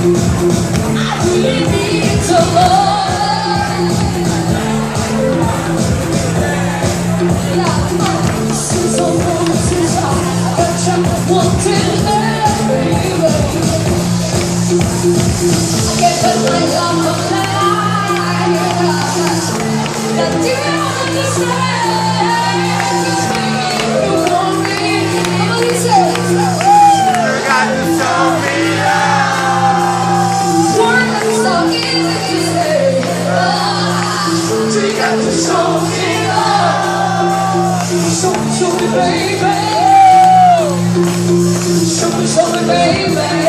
I really need to love. Yeah, since I got you wanting her, baby. I can't put my love on the line. That you don't understand. You want me, somebody say, you got to show me love. One song is to say, you got to show me love. Show me, baby. Show me, baby.